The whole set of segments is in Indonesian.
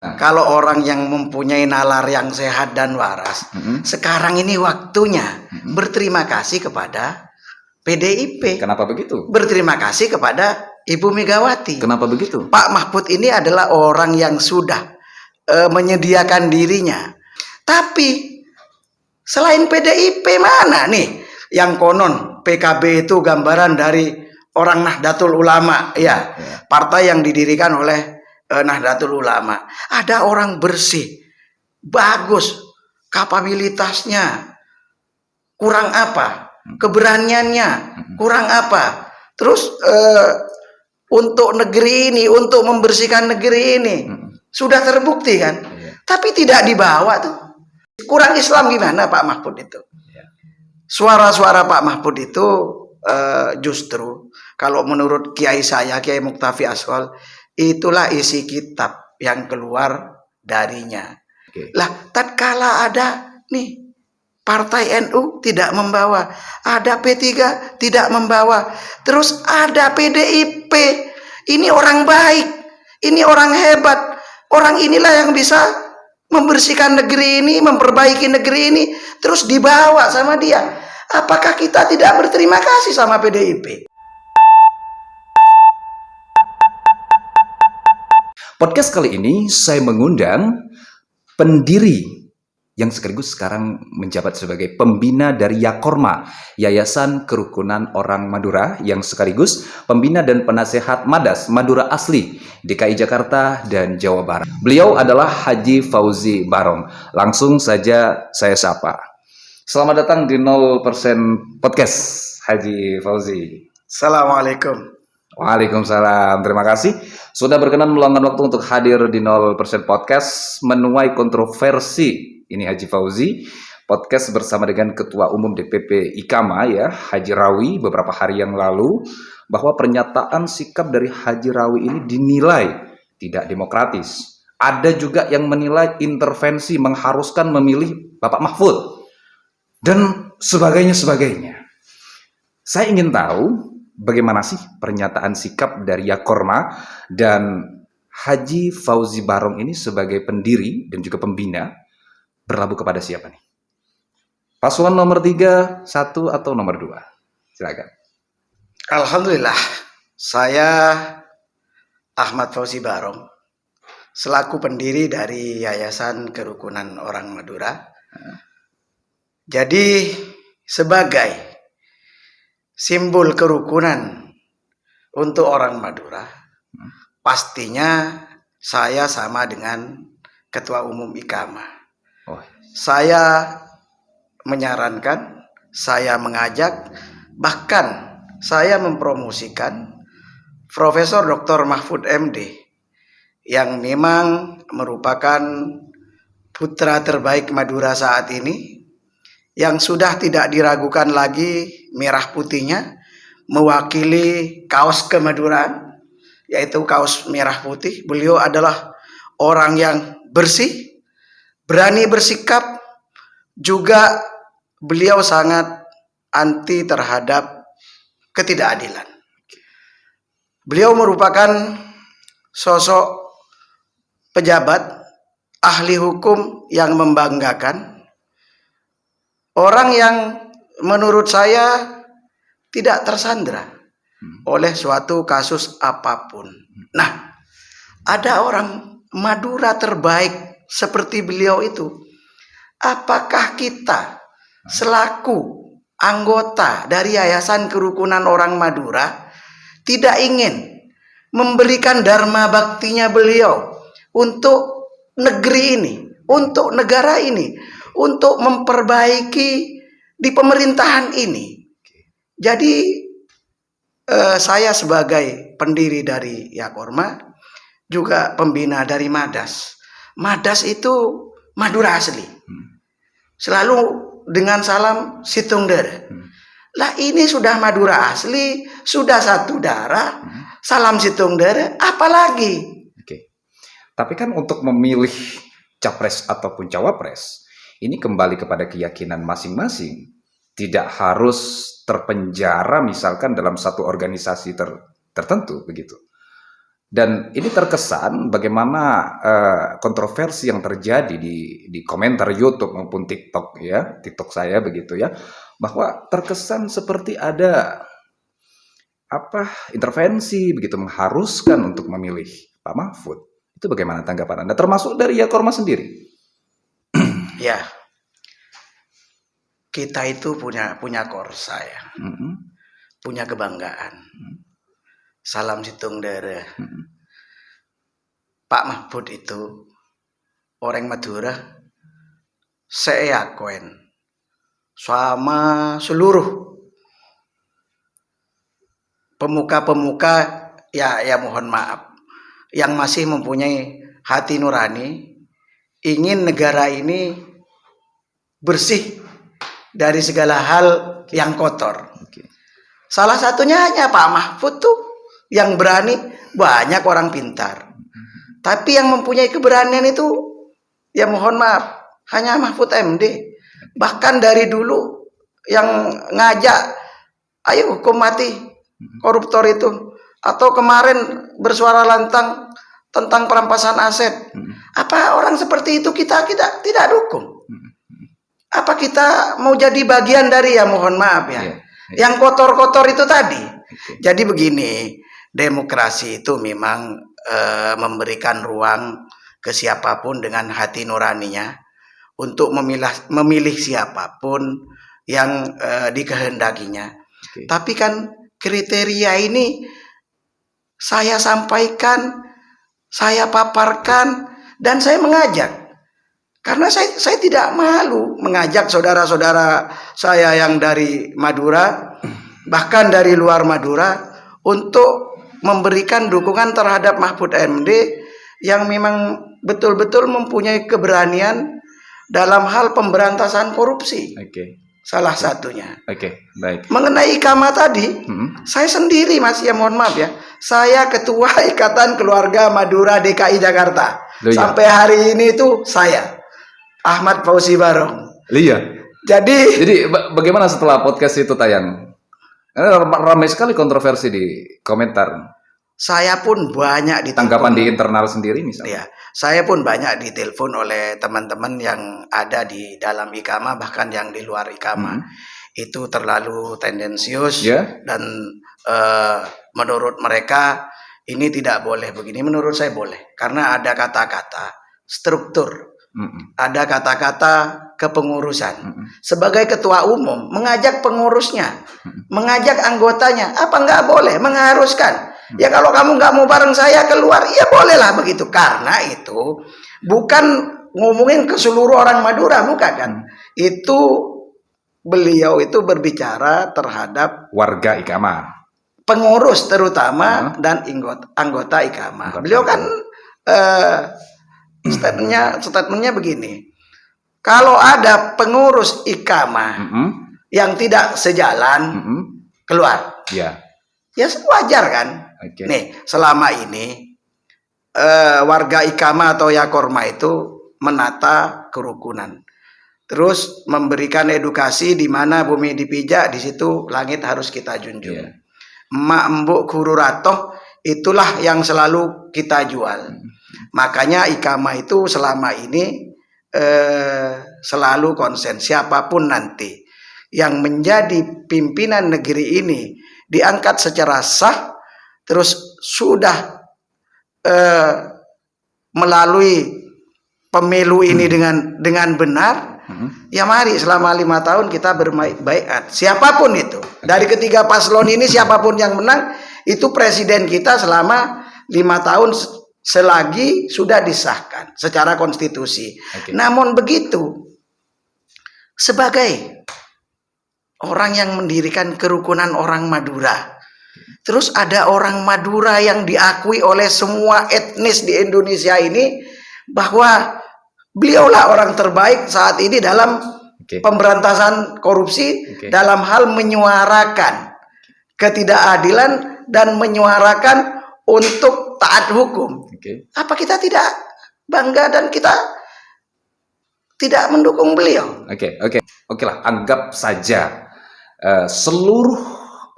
Kalau orang yang mempunyai nalar yang sehat dan waras, sekarang ini waktunya berterima kasih kepada PDIP. Kenapa begitu? Berterima kasih kepada Ibu Megawati. Kenapa begitu? Pak Mahfud ini adalah orang yang sudah menyediakan dirinya. Tapi selain PDIP mana nih yang konon PKB itu gambaran dari orang Nahdlatul Ulama, ya, partai yang didirikan oleh Nahdlatul Ulama. Ada orang bersih, bagus, kapabilitasnya kurang apa, keberaniannya kurang apa. Terus untuk negeri ini, untuk membersihkan negeri ini sudah terbukti kan. Tapi tidak dibawa tuh. Kurang Islam gimana Pak Mahfud itu? Suara-suara Pak Mahfud itu justru kalau menurut kiai saya, Kiai Muktafi Ashol, itulah isi kitab yang keluar darinya. Lah, tatkala ada nih partai NU tidak membawa, ada P3 tidak membawa, terus ada PDIP. Ini orang baik, ini orang hebat, orang inilah yang bisa membersihkan negeri ini, memperbaiki negeri ini, terus dibawa sama dia. Apakah kita tidak berterima kasih sama PDIP? Podcast kali ini saya mengundang pendiri yang sekaligus sekarang menjabat sebagai pembina dari Yakorma, Yayasan Kerukunan Orang Madura, yang sekaligus pembina dan penasehat Madas Madura Asli DKI Jakarta dan Jawa Barat. Beliau adalah Haji Fauzi Barong. Langsung saja saya sapa. Selamat datang di 0% Podcast, Haji Fauzi. Assalamualaikum. Waalaikumsalam. Terima kasih sudah berkenan meluangkan waktu untuk hadir di 0% Podcast menuai kontroversi. Ini Haji Fauzi, podcast bersama dengan Ketua Umum DPP IKAMA, ya, Haji Rawi, beberapa hari yang lalu, bahwa pernyataan sikap dari Haji Rawi ini dinilai tidak demokratis. Ada juga yang menilai intervensi mengharuskan memilih Bapak Mahfud dan sebagainya. Saya ingin tahu bagaimana sih pernyataan sikap dari Yakorma dan Haji Fauzi Barong ini sebagai pendiri dan juga pembina berlabuh kepada siapa nih? Paslon nomor 3, 1 atau nomor 2? Silakan. Alhamdulillah, saya Ahmad Fauzi Barong selaku pendiri dari Yayasan Kerukunan Orang Madura. Jadi sebagai simbol kerukunan untuk orang Madura, pastinya saya sama dengan Ketua Umum IKAMA. Saya menyarankan, saya mengajak, bahkan saya mempromosikan Profesor Dr. Mahfud MD yang memang merupakan putra terbaik Madura saat ini, yang sudah tidak diragukan lagi merah putihnya, mewakili kaos kemaduraan, yaitu kaos merah putih. Beliau adalah orang yang bersih, berani bersikap, juga beliau sangat anti terhadap ketidakadilan. Beliau merupakan sosok pejabat, ahli hukum yang membanggakan, orang yang menurut saya tidak tersandra oleh suatu kasus apapun. Nah, ada orang Madura terbaik seperti beliau itu, apakah kita selaku anggota dari Yayasan Kerukunan Orang Madura tidak ingin memberikan dharma baktinya beliau untuk negeri ini, untuk negara ini, untuk memperbaiki di pemerintahan ini? Jadi saya sebagai pendiri dari Yakorma, juga pembina dari Madas. Madas itu Madura asli. Selalu dengan salam Situngdere. Lah ini sudah Madura asli, sudah satu darah, salam Situngdere, apalagi? Tapi kan untuk memilih capres ataupun cawapres, ini kembali kepada keyakinan masing-masing. Tidak harus terpenjara misalkan dalam satu organisasi tertentu begitu. Dan ini terkesan bagaimana kontroversi yang terjadi di komentar YouTube maupun TikTok ya, TikTok saya begitu ya, bahwa terkesan seperti ada intervensi begitu mengharuskan untuk memilih Pak Mahfud. Itu bagaimana tanggapan Anda? Termasuk dari Yakorma sendiri. Ya, kita itu punya korsa ya, punya kebanggaan. Salam situng daerah. Pak Mahfud itu orang Madura, saya yakin sama seluruh pemuka-pemuka ya mohon maaf yang masih mempunyai hati nurani, ingin negara ini bersih dari segala hal yang kotor. Salah satunya hanya Pak Mahfud tuh yang berani. Banyak orang pintar, tapi yang mempunyai keberanian itu ya mohon maaf hanya Mahfud MD. Bahkan dari dulu yang ngajak ayo hukum mati koruptor itu, atau kemarin bersuara lantang tentang perampasan aset. Apa orang seperti itu kita tidak dukung? Apa kita mau jadi bagian dari ya mohon maaf ya, yang kotor-kotor itu tadi? Jadi begini, demokrasi itu memang memberikan ruang ke siapapun dengan hati nuraninya untuk memilih siapapun yang dikehendakinya. Tapi kan kriteria ini saya sampaikan, saya paparkan, dan saya mengajak. Karena saya tidak malu mengajak saudara-saudara saya yang dari Madura, bahkan dari luar Madura, untuk memberikan dukungan terhadap Mahfud MD yang memang betul-betul mempunyai keberanian dalam hal pemberantasan korupsi. Salah satunya. Baik. Mengenai IKAMA tadi, saya sendiri Mas, ya mohon maaf ya, saya ketua Ikatan Keluarga Madura DKI Jakarta. Sampai hari ini itu saya Ahmad Fauzi Barong. Iya. Jadi bagaimana setelah podcast itu tayang? Ramai sekali kontroversi di komentar. Saya pun banyak ditelepon. Tanggapan di internal sendiri misalnya. Ya, saya pun banyak ditelepon oleh teman-teman yang ada di dalam IKAMA, bahkan yang di luar IKAMA. Itu terlalu tendensius dan menurut mereka ini tidak boleh begini. Menurut saya boleh, karena ada kata-kata struktur. Ada kata-kata kepengurusan. Sebagai ketua umum mengajak pengurusnya, mengajak anggotanya, apa nggak boleh, mengharuskan. Ya kalau kamu nggak mau bareng saya keluar, ya bolehlah begitu. Karena itu bukan ngomongin ke seluruh orang Madura, bukan kan? Itu beliau itu berbicara terhadap warga IKAMA, pengurus terutama dan anggota IKAMA. Beliau kan statementnya begini, kalau ada pengurus IKAMA yang tidak sejalan, keluar. Ya wajar kan. Nih selama ini warga IKAMA atau Yakorma itu menata kerukunan, terus memberikan edukasi di mana bumi dipijak, di situ langit harus kita junjung. Emak embuk guru ratoh, itulah yang selalu kita jual. Makanya IKAMA itu selama ini selalu konsen, siapapun nanti yang menjadi pimpinan negeri ini diangkat secara sah, terus sudah melalui pemilu ini dengan benar, ya mari selama 5 tahun kita berbaiat. Siapapun itu, dari ketiga paslon ini siapapun yang menang, itu presiden kita selama 5 tahun selagi sudah disahkan secara konstitusi. Namun begitu, sebagai orang yang mendirikan kerukunan orang Madura, terus ada orang Madura yang diakui oleh semua etnis di Indonesia ini bahwa beliaulah orang terbaik saat ini dalam pemberantasan korupsi, dalam hal menyuarakan ketidakadilan dan menyuarakan untuk taat hukum. Apa kita tidak bangga dan kita tidak mendukung beliau? Oke lah, anggap saja seluruh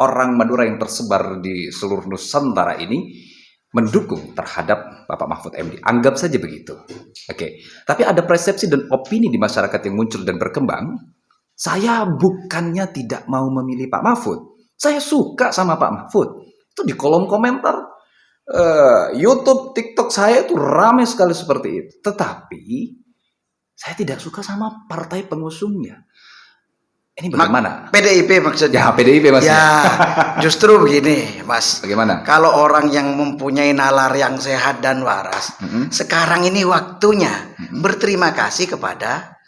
orang Madura yang tersebar di seluruh Nusantara ini mendukung terhadap Bapak Mahfud MD. Anggap saja begitu. Oke. Tapi ada persepsi dan opini di masyarakat yang muncul dan berkembang. Saya bukannya tidak mau memilih Pak Mahfud. Saya suka sama Pak Mahfud. Itu di kolom komentar YouTube, TikTok saya itu ramai sekali seperti itu. Tetapi saya tidak suka sama partai pengusungnya. Ini bagaimana? PDIP maksudnya. Ya, PDIP maksudnya. Ya, justru begini, Mas. Bagaimana? Kalau orang yang mempunyai nalar yang sehat dan waras, sekarang ini waktunya berterima kasih kepada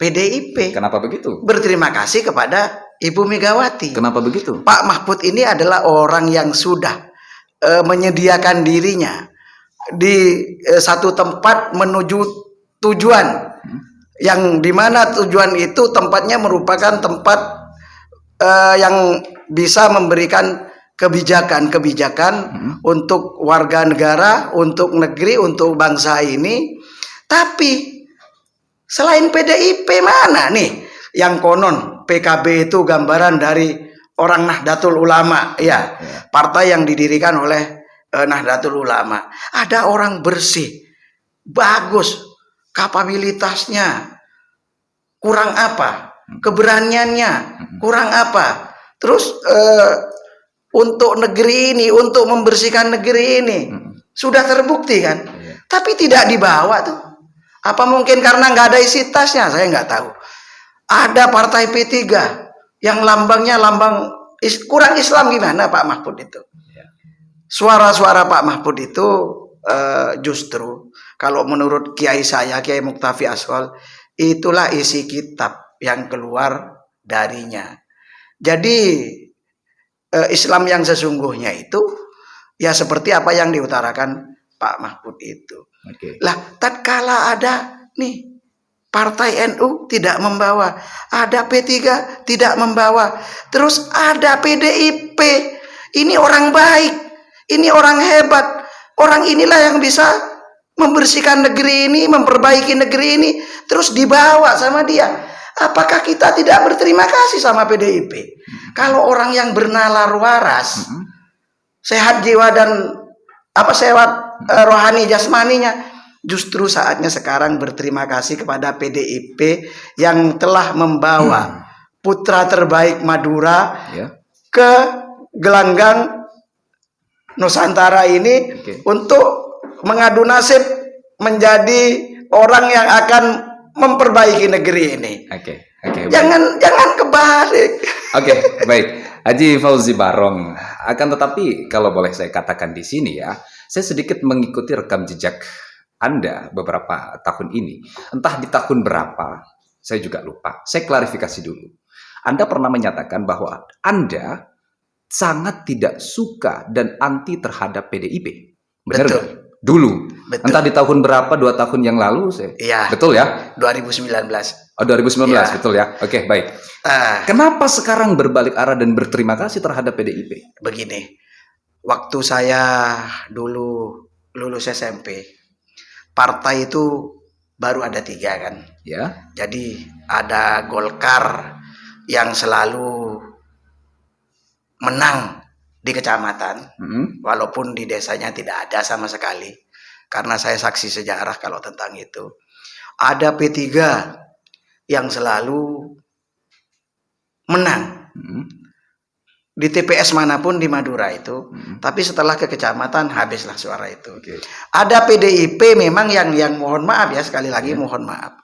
PDIP. Kenapa begitu? Berterima kasih kepada Ibu Megawati. Kenapa begitu? Pak Mahfud ini adalah orang yang sudah menyediakan dirinya di satu tempat menuju tujuan, yang dimana tujuan itu tempatnya merupakan tempat yang bisa memberikan kebijakan untuk warga negara, untuk negeri, untuk bangsa ini. Tapi selain PDIP mana nih yang konon PKB itu gambaran dari orang Nahdlatul Ulama, ya, partai yang didirikan oleh Nahdlatul Ulama. Ada orang bersih, bagus, kapabilitasnya kurang apa, keberaniannya kurang apa. Terus untuk negeri ini, untuk membersihkan negeri ini sudah terbukti kan, tapi tidak dibawa tuh. Apa mungkin karena nggak ada isi tasnya? Saya nggak tahu. Ada partai P3 yang lambangnya lambang kurang Islam, gimana Pak Mahfud itu? Suara-suara Pak Mahfud itu justru kalau menurut kiai saya, Kiai Muktafi Ashol, itulah isi kitab yang keluar darinya. Jadi Islam yang sesungguhnya itu ya seperti apa yang diutarakan Pak Mahfud itu. Lah, tatkala ada nih Partai NU tidak membawa, ada P3 tidak membawa, terus ada PDIP. Ini orang baik, ini orang hebat, orang inilah yang bisa membersihkan negeri ini, memperbaiki negeri ini, terus dibawa sama dia. Apakah kita tidak berterima kasih sama PDIP? Kalau orang yang bernalar waras, sehat jiwa dan sehat rohani jasmaninya, justru saatnya sekarang berterima kasih kepada PDIP yang telah membawa putra terbaik Madura ke gelanggang Nusantara ini untuk mengadu nasib menjadi orang yang akan memperbaiki negeri ini. Jangan kebalik. Baik. Haji Fauzi Barong. Akan tetapi kalau boleh saya katakan di sini ya, saya sedikit mengikuti rekam jejak Anda beberapa tahun ini. Entah di tahun berapa, saya juga lupa. Saya klarifikasi dulu. Anda pernah menyatakan bahwa Anda sangat tidak suka dan anti terhadap PDIP. Benar Betul. Gak? Dulu. Betul. Entah di tahun berapa, 2 tahun yang lalu. Iya. Betul ya? 2019. Oh, 2019, Ya. betul ya? Oke, baik. Kenapa sekarang berbalik arah dan berterima kasih terhadap PDIP? Begini, waktu saya dulu lulus SMP, partai itu baru ada 3 kan. Ya. Jadi ada Golkar yang selalu menang di kecamatan, walaupun di desanya tidak ada sama sekali. Karena saya saksi sejarah kalau tentang itu. Ada P3 yang selalu menang di TPS manapun di Madura itu, tapi setelah ke kecamatan habislah suara itu. Ada PDIP memang yang mohon maaf ya, sekali lagi mohon maaf.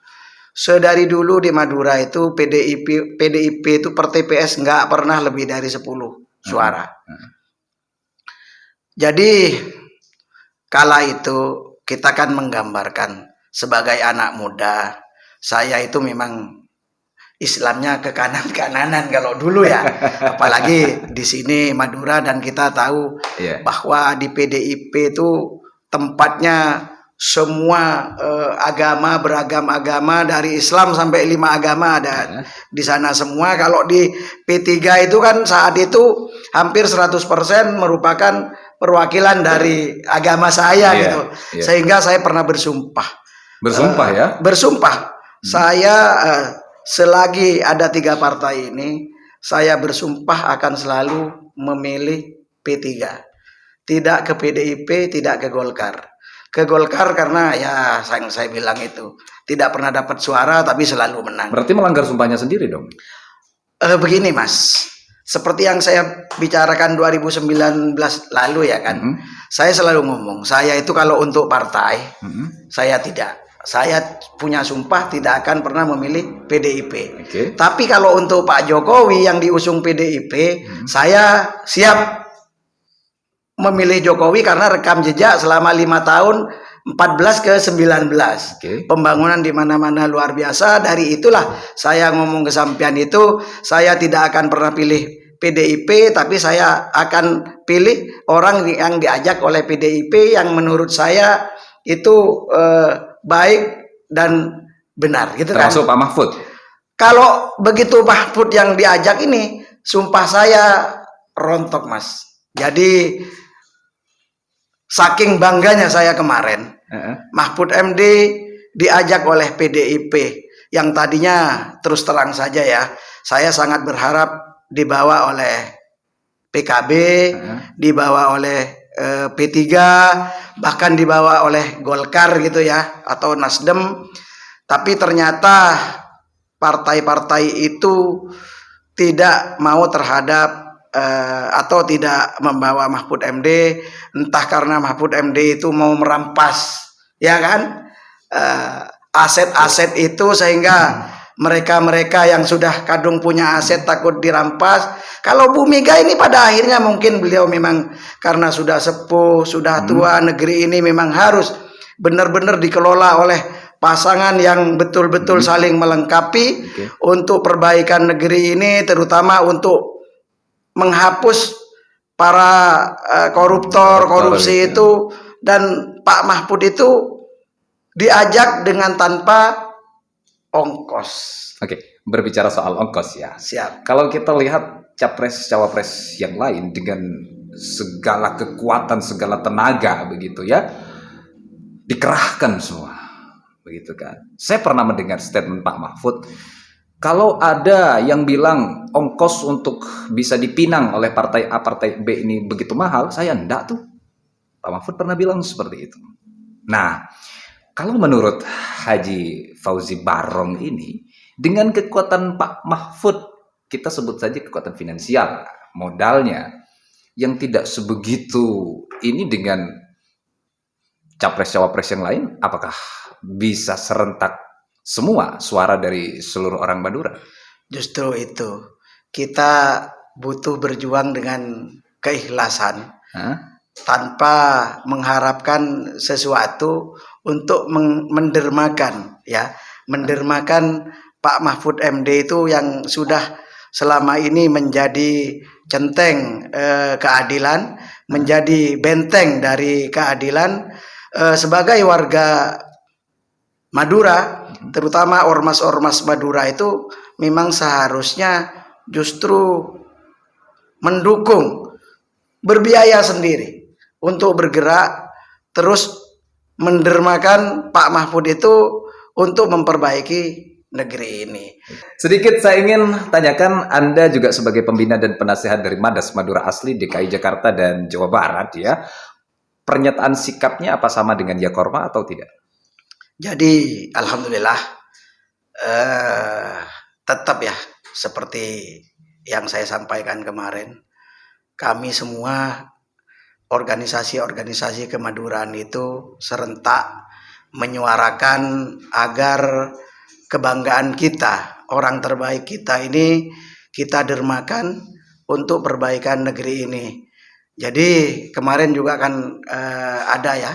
Sedari dulu di Madura itu PDIP itu per TPS nggak pernah lebih dari 10 suara. Jadi kala itu kita kan menggambarkan sebagai anak muda, saya itu memang Islamnya ke kanan-kananan kalau dulu ya. Apalagi di sini Madura, dan kita tahu bahwa di PDIP itu tempatnya semua agama, beragam agama, dari Islam sampai 5 agama ada di sana semua. Kalau di P3 itu kan saat itu hampir 100% merupakan perwakilan dari agama saya gitu. Sehingga saya pernah bersumpah. Bersumpah ya? Bersumpah. Saya selagi ada 3 partai ini, saya bersumpah akan selalu memilih P3. tidak ke PDIP, tidak ke Golkar. Ke Golkar karena ya saya bilang itu tidak pernah dapat suara tapi selalu menang. Berarti melanggar sumpahnya sendiri dong. Begini Mas, seperti yang saya bicarakan 2019 lalu ya kan, saya selalu ngomong, saya itu kalau untuk partai, saya tidak. Saya punya sumpah tidak akan pernah memilih PDIP. Tapi kalau untuk Pak Jokowi yang diusung PDIP, saya siap memilih Jokowi karena rekam jejak selama 5 tahun 14 ke 19. Pembangunan di mana-mana luar biasa. Dari itulah saya ngomong ke sampean itu, saya tidak akan pernah pilih PDIP, tapi saya akan pilih orang yang diajak oleh PDIP yang menurut saya itu baik dan benar gitu kan. Termasuk Pak Mahfud. Kalau begitu Mahfud yang diajak ini, sumpah saya rontok Mas. Jadi saking bangganya saya kemarin, Mahfud MD diajak oleh PDIP yang tadinya terus terang saja ya, saya sangat berharap dibawa oleh PKB, dibawa oleh P3, bahkan dibawa oleh Golkar gitu ya, atau Nasdem. Tapi ternyata partai-partai itu tidak mau terhadap atau tidak membawa Mahfud MD, entah karena Mahfud MD itu mau merampas ya kan aset-aset itu, sehingga mereka-mereka yang sudah kadung punya aset takut dirampas. Kalau Bu Mega ini pada akhirnya mungkin beliau memang karena sudah sepuh, sudah tua, negeri ini memang harus benar-benar dikelola oleh pasangan yang betul-betul saling melengkapi untuk perbaikan negeri ini, terutama untuk menghapus para koruptor, korupsi itu. Dan Pak Mahfud itu diajak dengan tanpa ongkos. Berbicara soal ongkos ya. Siap. Kalau kita lihat capres-cawapres yang lain dengan segala kekuatan, segala tenaga begitu ya, dikerahkan semua. Begitu kan. Saya pernah mendengar statement Pak Mahfud, kalau ada yang bilang ongkos untuk bisa dipinang oleh partai A, partai B ini begitu mahal, saya enggak tuh. Pak Mahfud pernah bilang seperti itu. Nah, kalau menurut Haji Fauzi Barong ini, dengan kekuatan Pak Mahfud, kita sebut saja kekuatan finansial, modalnya, yang tidak sebegitu ini dengan capres-cawapres yang lain, apakah bisa serentak semua suara dari seluruh orang Madura? Justru itu, kita butuh berjuang dengan keikhlasan, tanpa mengharapkan sesuatu untuk mendermakan ya, mendermakan Pak Mahfud MD itu yang sudah selama ini menjadi centeng keadilan, menjadi benteng dari keadilan. Sebagai warga Madura, terutama ormas-ormas Madura itu memang seharusnya justru mendukung, berbiaya sendiri untuk bergerak terus mendermakan Pak Mahfud itu untuk memperbaiki negeri ini. Sedikit saya ingin tanyakan, Anda juga sebagai pembina dan penasehat dari Madas Madura Asli DKI Jakarta dan Jawa Barat ya, pernyataan sikapnya apa sama dengan Yakorma atau tidak? Jadi alhamdulillah tetap ya seperti yang saya sampaikan kemarin, kami semua organisasi-organisasi kemaduraan itu serentak menyuarakan agar kebanggaan kita, orang terbaik kita ini kita dermakan untuk perbaikan negeri ini. Jadi kemarin juga kan ada ya,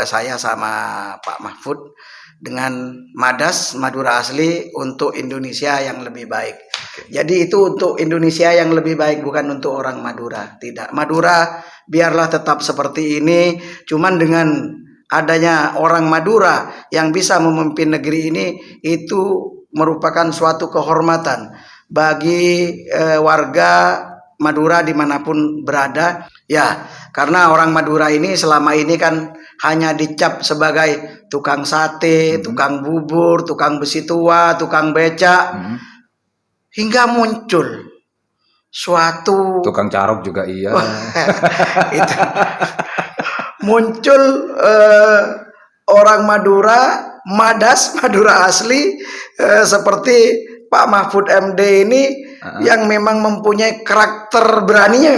saya sama Pak Mahfud dengan Madas Madura Asli untuk Indonesia yang lebih baik. Jadi itu untuk Indonesia yang lebih baik, bukan untuk orang Madura. Tidak, Madura biarlah tetap seperti ini, cuman dengan adanya orang Madura yang bisa memimpin negeri ini, itu merupakan suatu kehormatan bagi warga Madura dimanapun berada ya, karena orang Madura ini selama ini kan hanya dicap sebagai tukang sate, tukang bubur, tukang besi tua, tukang becak, hingga muncul suatu Tukang carok juga iya. itu muncul orang Madura, Madura asli seperti Pak Mahfud MD ini yang memang mempunyai karakter beraninya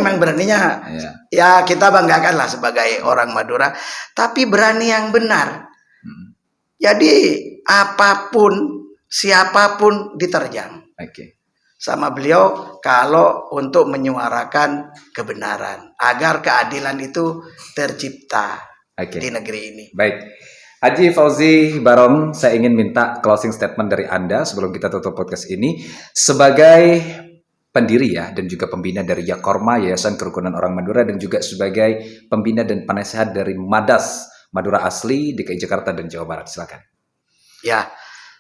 Iya. ya kita banggakan lah sebagai orang Madura, tapi berani yang benar. Jadi apapun siapapun diterjang Oke. sama beliau kalau untuk menyuarakan kebenaran agar keadilan itu tercipta Oke. di negeri ini. Baik. Haji Fauzi Barong, saya ingin minta closing statement dari Anda sebelum kita tutup podcast ini sebagai pendiri ya dan juga pembina dari Yakorma, Yayasan Kerukunan Orang Madura, dan juga sebagai pembina dan penasehat dari Madas Madura Asli DKI Jakarta dan Jawa Barat. Silakan. Ya,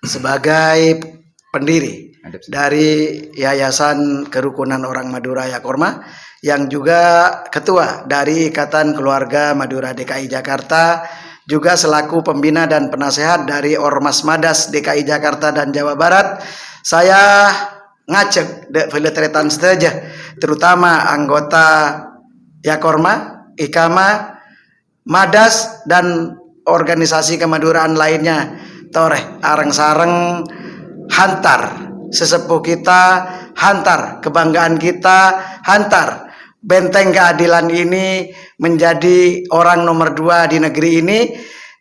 sebagai pendiri dari Yayasan Kerukunan Orang Madura Yakorma yang juga ketua dari Ikatan Keluarga Madura DKI Jakarta, juga selaku pembina dan penasehat dari Ormas Madas DKI Jakarta dan Jawa Barat, saya ngajak dek filetretan saja, terutama anggota Yakorma, Ikama, Madas dan organisasi kemaduraan lainnya, toreh areng sareng hantar sesepuh kita, hantar kebanggaan kita, hantar benteng keadilan ini menjadi orang nomor 2 di negeri ini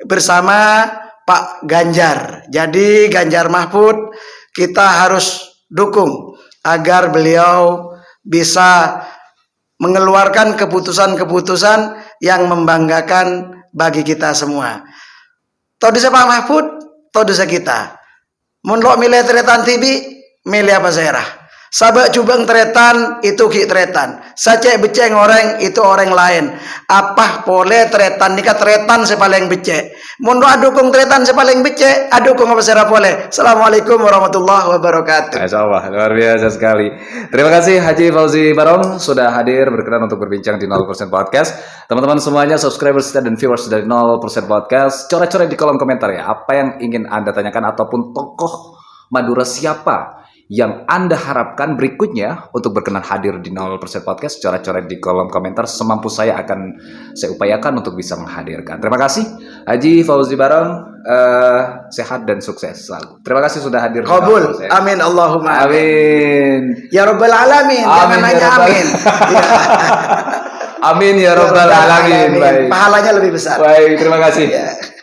bersama Pak Ganjar. Jadi Ganjar Mahfud kita harus dukung agar beliau bisa mengeluarkan keputusan-keputusan yang membanggakan bagi kita semua. Todisa Pak Mahfud, todisa kita. Mun lo milih tretan tibi, milih apa serah. Sabak cubang tretan itu ki tretan. Sace beceng orang itu orang lain. Apa boleh tretan nika tretan sepaling becek. Mun doa dukung tretan sepaling becek, adukung apa serah boleh. Assalamualaikum warahmatullahi wabarakatuh. Masya Allah, luar biasa sekali. Terima kasih Haji Fauzi Barong sudah hadir berkenan untuk berbincang di 0% Podcast. Teman-teman semuanya, subscribers dan viewers dari 0% Podcast, coret-coret di kolom komentar ya. Apa yang ingin Anda tanyakan ataupun tokoh Madura siapa yang Anda harapkan berikutnya untuk berkenan hadir di 0% Podcast, coret-coret di kolom komentar. Semampu saya akan saya upayakan untuk bisa menghadirkan. Terima kasih Haji Fauzi Barong, sehat dan sukses selalu. Terima kasih sudah hadir. Qabul. Amin Allahumma amin. Ya Rabbal Alamin. Jangan hanya amin. Amin ya Rabbal Alamin. Baik. Pahalanya lebih besar. Baik, terima kasih. Ya.